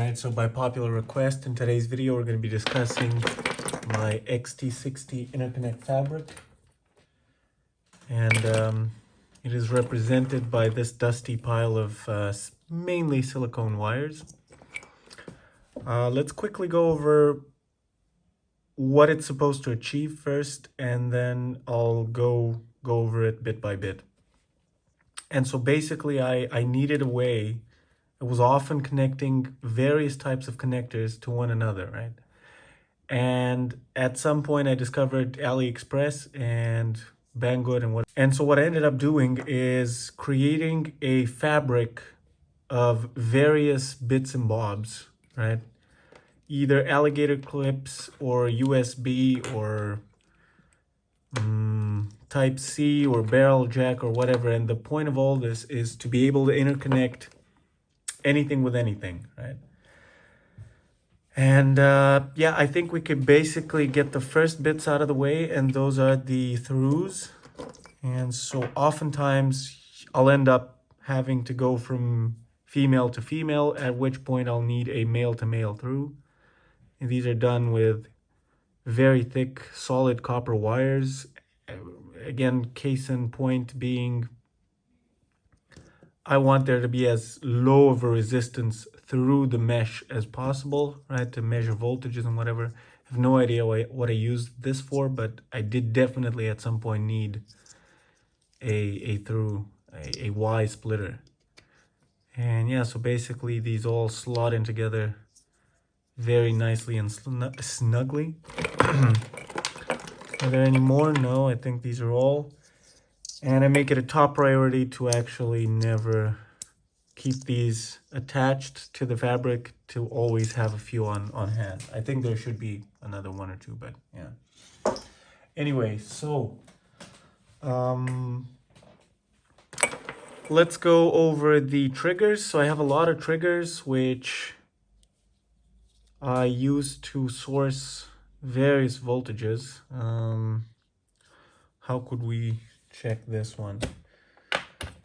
Alright, so by popular request, in today's video, we're going to be discussing my XT60 Interconnect Fabric. And it is represented by this dusty pile of mainly silicone wires. Let's quickly go over what it's supposed to achieve first, and then I'll go over it bit by bit. And so basically, I needed a way. It was often connecting various types of connectors to one another, right? And at some point I discovered AliExpress and Banggood and so what I ended up doing is creating a fabric of various bits and bobs, right? Either alligator clips or USB or Type C or barrel jack or whatever. And the point of all this is to be able to interconnect anything with anything, right? And yeah, I think we could basically get the first bits out of the way, and those are the throughs. And so oftentimes I'll end up having to go from female to female, at which point I'll need a male to male through. And these are done with very thick, solid copper wires. Again, case in point being, I want there to be as low of a resistance through the mesh as possible, right, to measure voltages and whatever. I have no idea what I used this for, but I did definitely at some point need a Y splitter. And yeah, so basically these all slot in together very nicely and snugly. Are there any more? No, I think these are all. And I make it a top priority to actually never keep these attached to the fabric, to always have a few on hand. I think there should be another one or two, but yeah. Anyway, so let's go over the triggers. So I have a lot of triggers which I use to source various voltages. How could we check this one?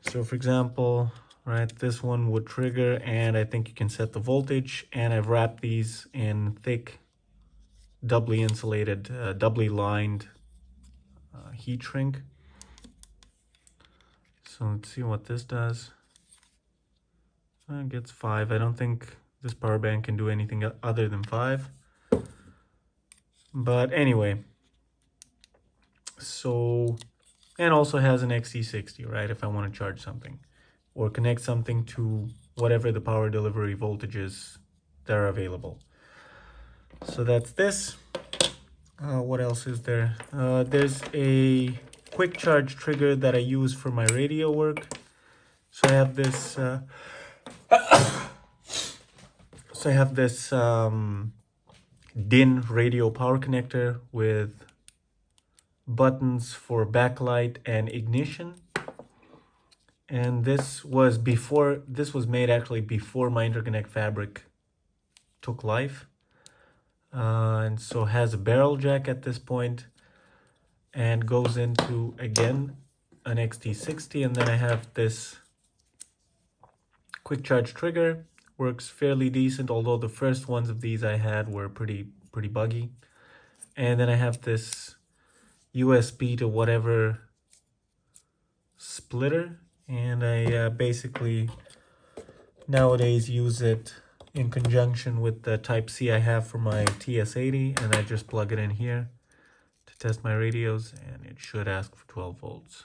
So for example, right, this one would trigger, and I think you can set the voltage, and I've wrapped these in thick, doubly insulated, doubly lined heat shrink. So let's see what this does. It gets 5. I don't think this power bank can do anything other than 5. But anyway, so, and also has an XT60, right, if I want to charge something or connect something to whatever the power delivery voltages that are available. So that's this. What else is there? There's a quick charge trigger that I use for my radio work. So I have this DIN radio power connector with buttons for backlight and ignition. And this was made actually before my interconnect fabric took life. And so has a barrel jack at this point and goes into, again, an XT60. And then I have this quick charge trigger. Works fairly decent, although the first ones of these I had were pretty buggy. And then I have this USB to whatever splitter, and I basically nowadays use it in conjunction with the Type C I have for my TS80, and I just plug it in here to test my radios, and it should ask for 12 volts.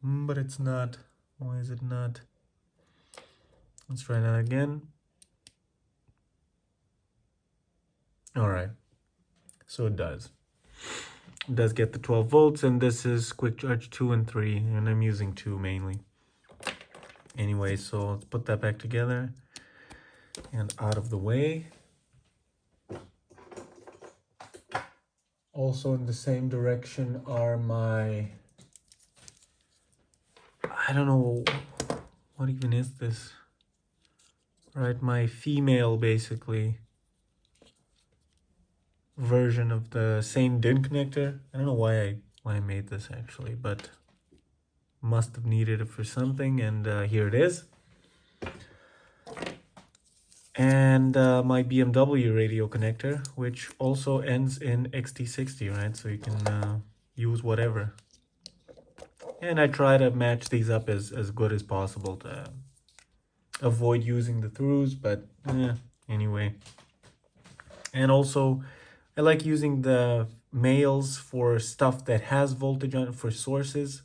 But it's not. Why is it not? Let's try that again. All right, so it does. It does get the 12 volts, and this is quick charge 2 and 3, and I'm using 2 mainly. Anyway, so let's put that back together and out of the way. Also in the same direction are my, I don't know, what even is this? Right, my female basically version of the same DIN connector. I don't know why I made this actually, but must have needed it for something, and here it is. and my BMW radio connector, which also ends in XT60, right? So you can use whatever. And I try to match these up as good as possible to avoid using the throughs, but anyway. And also, I like using the males for stuff that has voltage on it for sources.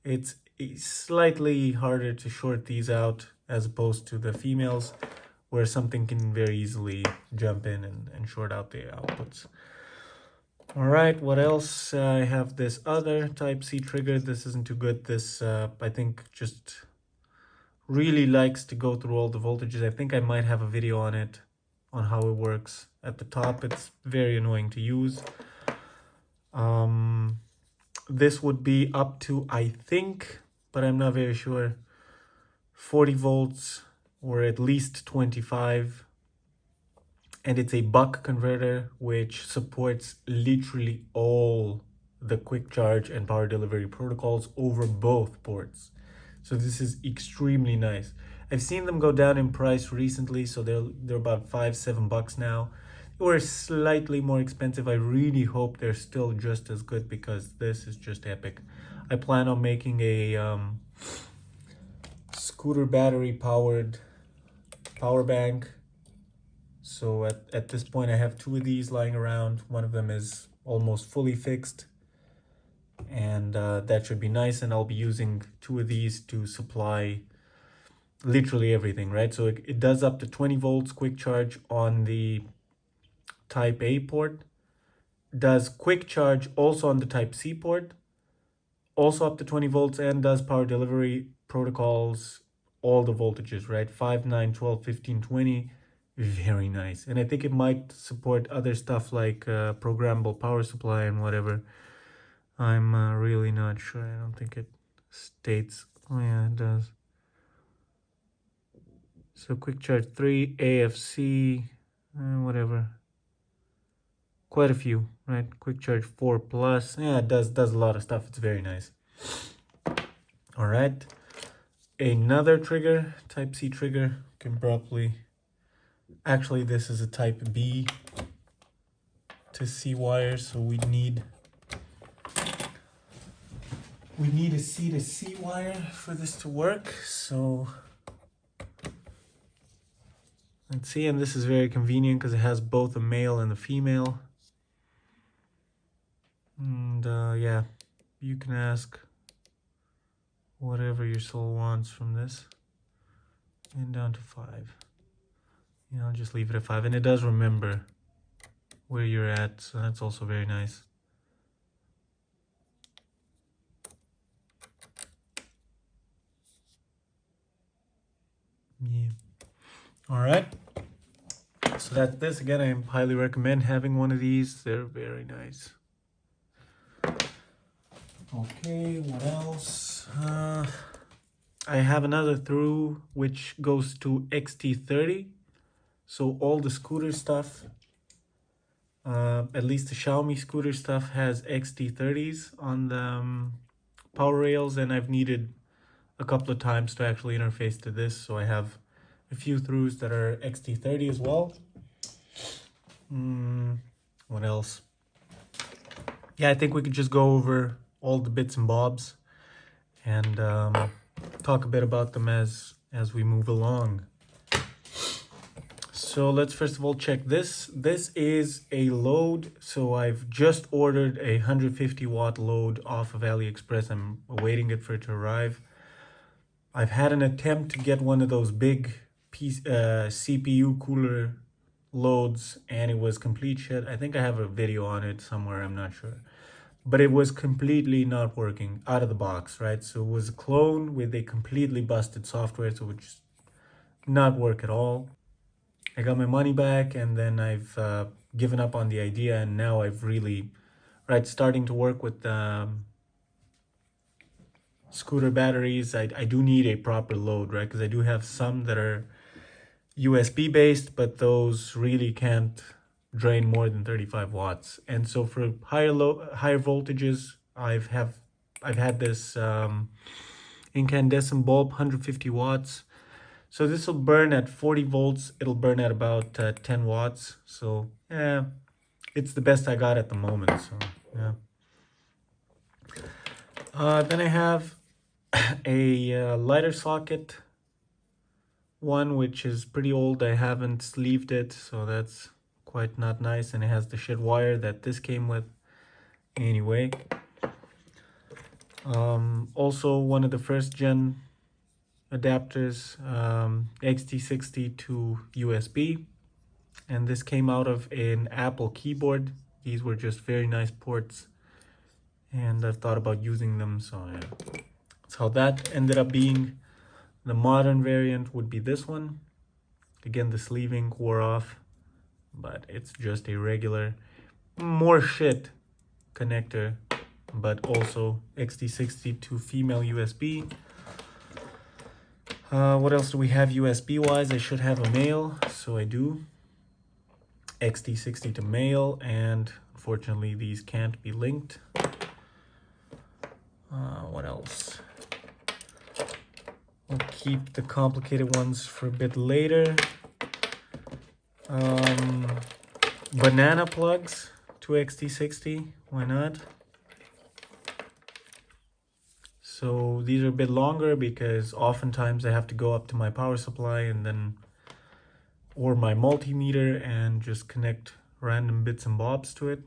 It's slightly harder to short these out as opposed to the females, where something can very easily jump in and short out the outputs. All right, what else? I have this other type C trigger. This isn't too good. This, I think, just really likes to go through all the voltages. I think I might have a video on it, on how it works. At the top, it's very annoying to use. This would be up to, I think, but I'm not very sure, 40 volts or at least 25. And it's a buck converter which supports literally all the quick charge and power delivery protocols over both ports. So this is extremely nice. I've seen them go down in price recently, so they're about $5-7 now. They were slightly more expensive. I really hope they're still just as good because this is just epic. I plan on making a scooter battery powered power bank. So at this point I have two of these lying around. One of them is almost fully fixed, and that should be nice, and I'll be using two of these to supply literally everything, right? So it does up to 20 volts quick charge on the type A port, does quick charge also on the type C port, also up to 20 volts, and does power delivery protocols, all the voltages, right? 5, 9, 12, 15, 20. Very nice. And I think it might support other stuff like programmable power supply and whatever. I'm really not sure. I don't think it states. Oh yeah, it does. So quick charge 3, AFC, whatever. Quite a few, right? Quick charge 4 plus. Yeah, it does a lot of stuff. It's very nice. All right. Another trigger, type C trigger, can probably... Actually, this is a type B to C wire, so we need a C to C wire for this to work. So let's see, and this is very convenient because it has both a male and a female. And yeah, you can ask whatever your soul wants from this. And down to 5. Yeah, I'll just leave it at 5, and it does remember where you're at, so that's also very nice. Yeah. All right. So that's this. Again, I highly recommend having one of these. They're very nice. Okay, what else? I have another through which goes to XT30. So all the scooter stuff, at least the Xiaomi scooter stuff, has XT30s on the power rails, and I've needed a couple of times to actually interface to this. So I have a few throughs that are XT30 as well. What else? Yeah, I think we could just go over all the bits and bobs and talk a bit about them as we move along. So let's first of all check this. This is a load. So I've just ordered a 150 watt load off of AliExpress. I'm awaiting it for it to arrive. I've had an attempt to get one of those big CPU cooler loads, and it was complete shit. I think I have a video on it somewhere, I'm not sure. But it was completely not working out of the box, right? So it was a clone with a completely busted software, so it would just not work at all. I got my money back, and then I've given up on the idea, and now I've really, starting to work with scooter batteries. I do need a proper load, right? Because I do have some that are USB based, but those really can't drain more than 35 watts. And so for higher voltages, I've had this incandescent bulb, 150 watts. So this will burn at 40 volts. It'll burn at about 10 watts. So yeah, it's the best I got at the moment. So yeah. Then I have a lighter socket one, which is pretty old. I haven't sleeved it, so that's quite not nice. And it has the shit wire that this came with. Anyway, also one of the first gen adapters, XT60 to USB, and this came out of an Apple keyboard. These were just very nice ports, and I've thought about using them, so yeah. That's how that ended up being. The modern variant would be this one. Again, the sleeving wore off, but it's just a regular, more shit connector, but also XT60 to female USB. What else do we have USB wise? I should have a male, so I do. XT60 to male, and unfortunately these can't be linked. What else? We'll keep the complicated ones for a bit later. Banana plugs to XT60, why not? So these are a bit longer because oftentimes I have to go up to my power supply and then, or my multimeter, and just connect random bits and bobs to it.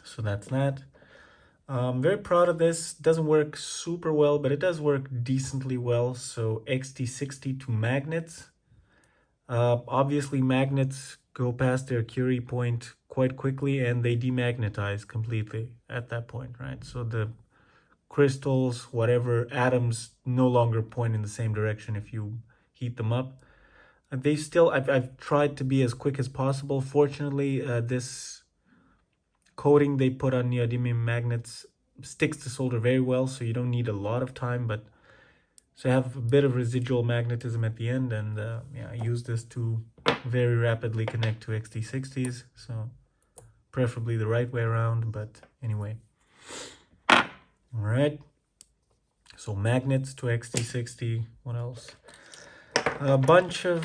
So that's that. I'm very proud of this. Doesn't work super well, but it does work decently well. So XT60 to magnets. Obviously magnets go past their Curie point quite quickly and they demagnetize completely at that point, right? So the crystals, whatever, atoms no longer point in the same direction if you heat them up. They still, I've tried to be as quick as possible. Fortunately, this coating they put on neodymium magnets sticks to solder very well, so you don't need a lot of time, but so I have a bit of residual magnetism at the end, and yeah, I use this to very rapidly connect to XT60s, so preferably the right way around, but anyway. All right, so magnets to XT60. What else? A bunch of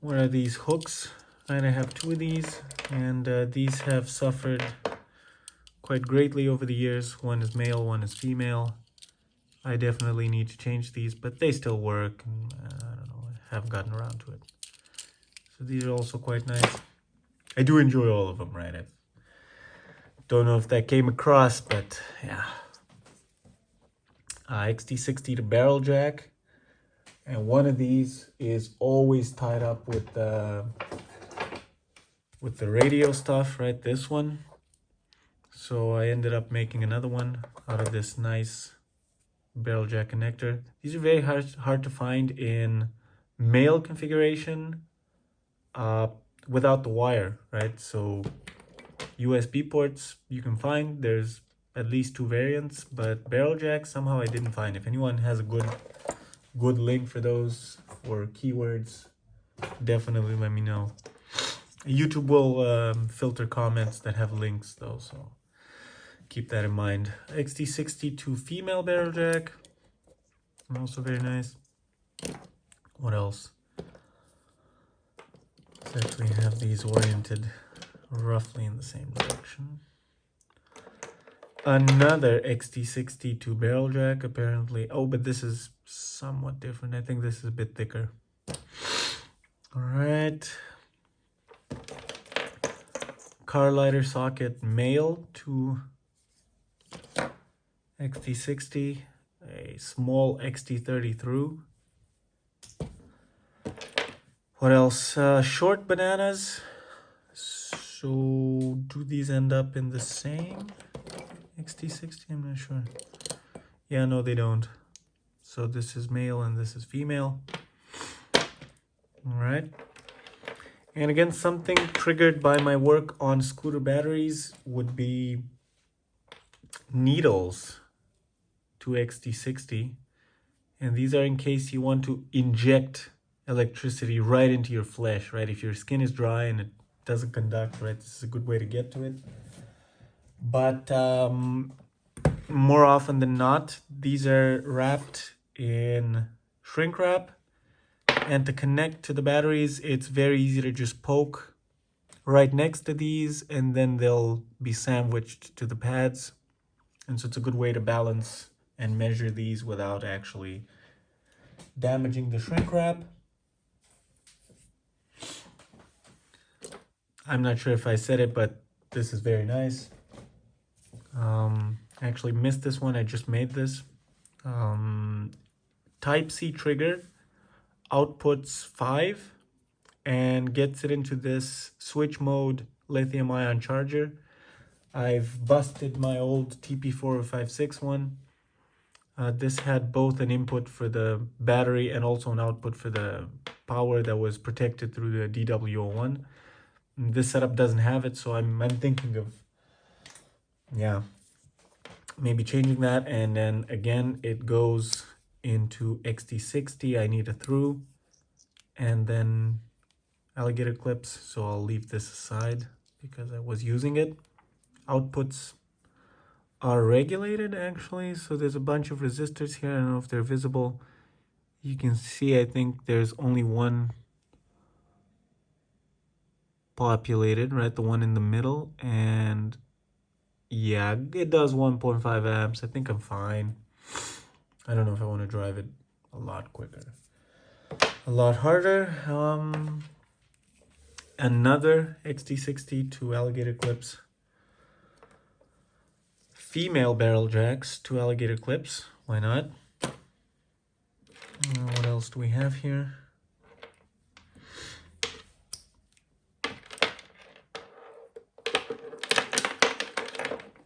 what are these, hooks? And I have two of these, and these have suffered quite greatly over the years. One is male, one is female. I definitely need to change these, but they still work, and I don't know, I haven't gotten around to it. So these are also quite nice. I do enjoy all of them, right? I don't know if that came across, but yeah. XT60 to barrel jack, and one of these is always tied up with the radio stuff, right? This one. So I ended up making another one out of this nice barrel jack connector. These are very hard to find in male configuration without the wire, right? So USB ports you can find, there's at least two variants, but barrel jack somehow I didn't find. If anyone has a good link for those or keywords, definitely let me know. YouTube will filter comments that have links though, so keep that in mind. XT60 to female barrel jack, also very nice. What else? Let's actually have these oriented roughly in the same direction. Another XT60 to barrel jack, apparently. Oh, but this is somewhat different. I think this is a bit thicker. All right. Car lighter socket male to XT60. A small XT30 through. What else? Short bananas. So do these end up in the same XT60? I'm not sure. Yeah, no, they don't. So this is male and this is female. All right. And again, something triggered by my work on scooter batteries would be needles to XT60. And these are in case you want to inject electricity right into your flesh, right? If your skin is dry and it doesn't conduct, right? This is a good way to get to it. But more often than not, these are wrapped in shrink wrap. And to connect to the batteries, it's very easy to just poke right next to these, and then they'll be sandwiched to the pads. And so it's a good way to balance and measure these without actually damaging the shrink wrap. I'm not sure if I said it, but this is very nice. I actually missed this one. I just made this. Type C trigger outputs 5 and gets it into this switch mode lithium-ion charger. I've busted my old TP4056 one. This had both an input for the battery and also an output for the power that was protected through the DW01. This setup doesn't have it, so I'm thinking of, yeah, maybe changing that. And then again, it goes into XT60. I need a through, and then alligator clips, so I'll leave this aside because I was using it. Outputs are regulated actually, so there's a bunch of resistors here. I don't know if they're visible. You can see, I think there's only one populated, right? The one in the middle, and yeah, it does 1.5 amps. I think I'm fine. I don't know if I want to drive it a lot quicker, a lot harder. Another XT60 2 alligator clips, female barrel jacks, 2 alligator clips. Why not? What else do we have here?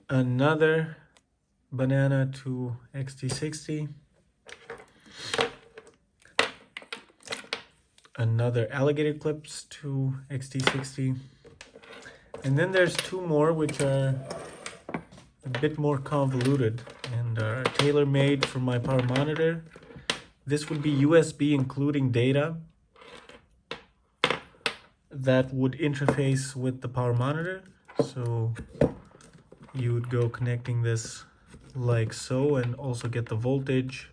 Another banana to XT60. Another alligator clips to XT60. And then there's 2 more which are a bit more convoluted and are tailor-made for my power monitor. This would be USB including data that would interface with the power monitor. So you would go connecting this like so and also get the voltage,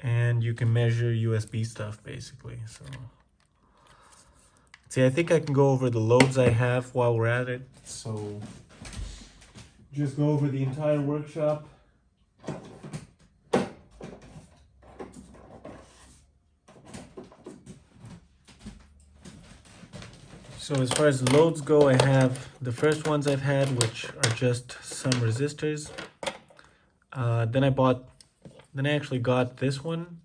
and you can measure USB stuff basically. So see, I think I can go over the loads I have while we're at it. So just go over the entire workshop. So as far as loads go, I have the first ones I've had, which are just some resistors. Then I actually got this one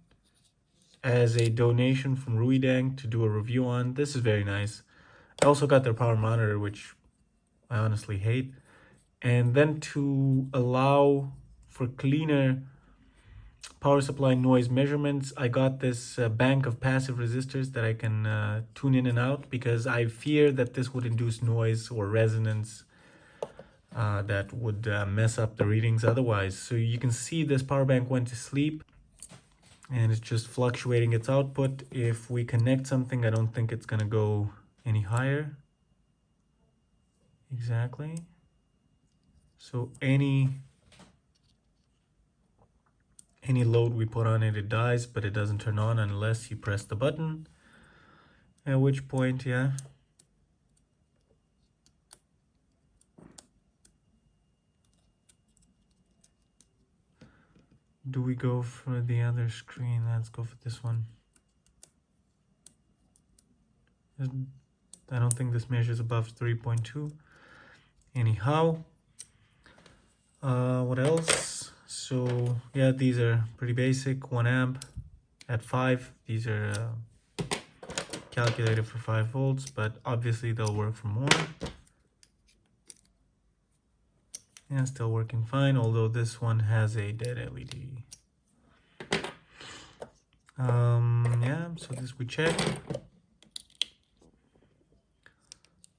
as a donation from Ruidang to do a review on. This is very nice. I also got their power monitor, which I honestly hate. And then to allow for cleaner power supply noise measurements, I got this bank of passive resistors that I can tune in and out, because I fear that this would induce noise or resonance that would mess up the readings otherwise. So you can see this power bank went to sleep and it's just fluctuating its output. If we connect something, I don't think it's gonna go any higher. Exactly. So any load we put on it, it dies, but it doesn't turn on unless you press the button. At which point, yeah. Do we go for the other screen? Let's go for this one. I don't think this measures above 3.2. Anyhow, what else? So yeah, these are pretty basic. 1 amp at 5. These are calculated for 5 volts, but obviously they'll work for more. Yeah, still working fine, although this one has a dead LED. Yeah, so this we check.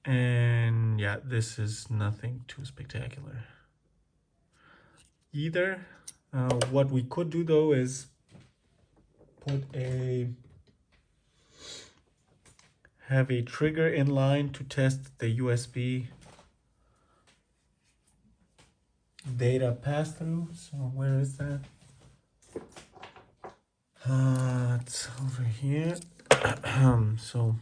And yeah, this is nothing too spectacular either. What we could do though is have a trigger in line to test the USB data pass-through. So where is that? It's over here. So,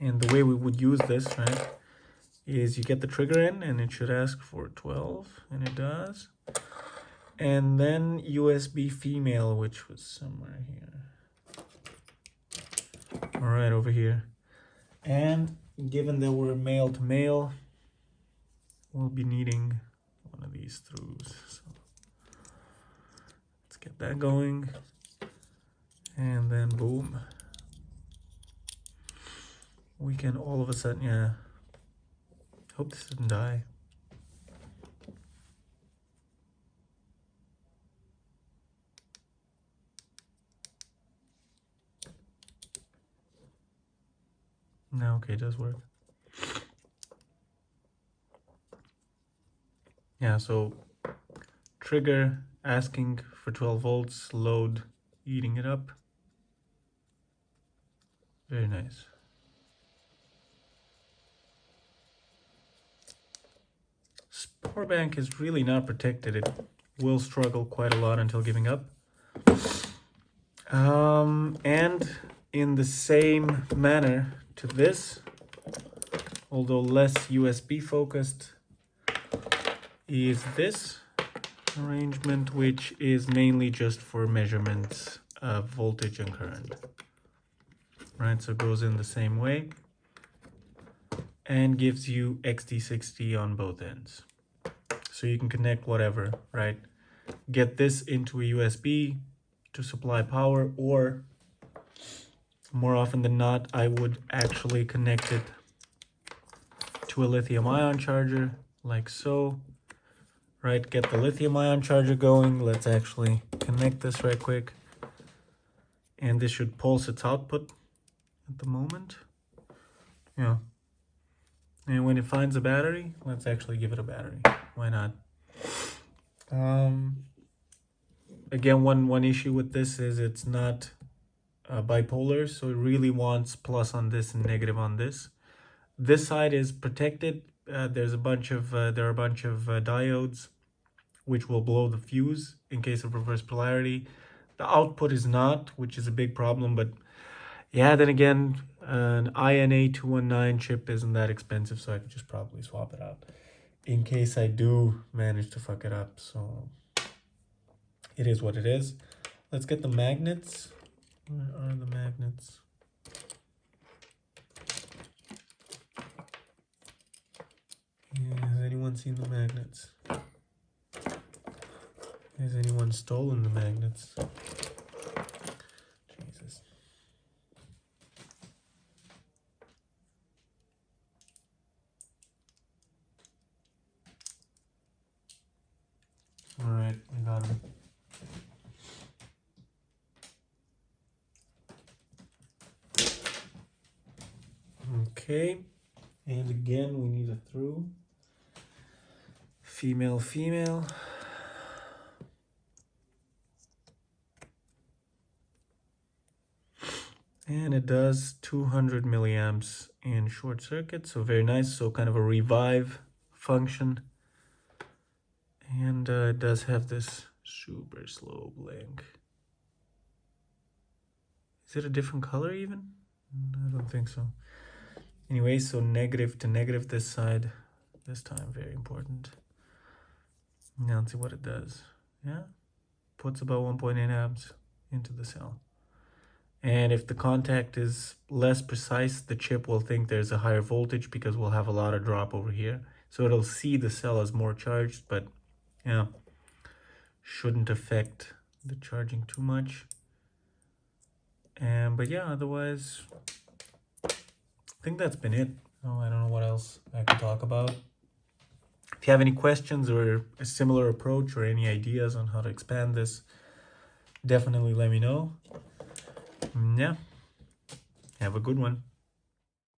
and the way we would use this, right, is you get the trigger in and it should ask for 12, and it does. And then USB female, which was somewhere here. All right, over here. And given that we're male to male, we'll be needing one of these throughs. So let's get that going. And then boom. We can all of a sudden, yeah. Hope this doesn't die. No, okay, it does work. Yeah, so trigger asking for 12 volts, load eating it up. Very nice. Power bank is really not protected. It will struggle quite a lot until giving up. And in the same manner to this, although less USB focused, is this arrangement, which is mainly just for measurements of voltage and current. Right, so it goes in the same way and gives you XT60 on both ends. So you can connect whatever, right? Get this into a USB to supply power, or more often than not, I would actually connect it to a lithium-ion charger, like so. Right, get the lithium-ion charger going. Let's actually connect this right quick. And this should pulse its output at the moment. Yeah. And when it finds a battery, let's actually give it a battery. Why not? Again, one issue with this is it's not bipolar, so it really wants plus on this and negative on this. This side is protected. There are a bunch of diodes which will blow the fuse in case of reverse polarity. The output is not, which is a big problem, but yeah, then again, an INA 219 chip isn't that expensive, so I could just probably swap it out in case I do manage to fuck it up. So it is what it is. Let's get the magnets. Where are the magnets? Yeah, has anyone seen the magnets? Has anyone stolen the magnets? Jesus. All right, I got him. Okay, and again we need a through. Female, female. And it does 200 milliamps in short circuit, so very nice. So kind of a revive function. And it does have this super slow blink. Is it a different color even? I don't think so. Anyway, so negative to negative this side. This time, very important. Now let's see what it does. Yeah, puts about 1.8 amps into the cell. And if the contact is less precise, the chip will think there's a higher voltage because we'll have a lot of drop over here. So it'll see the cell as more charged, but yeah, shouldn't affect the charging too much. But yeah, otherwise, I think that's been it. Oh, I don't know what else I can talk about. If you have any questions or a similar approach or any ideas on how to expand this, definitely let me know. Yeah, have a good one.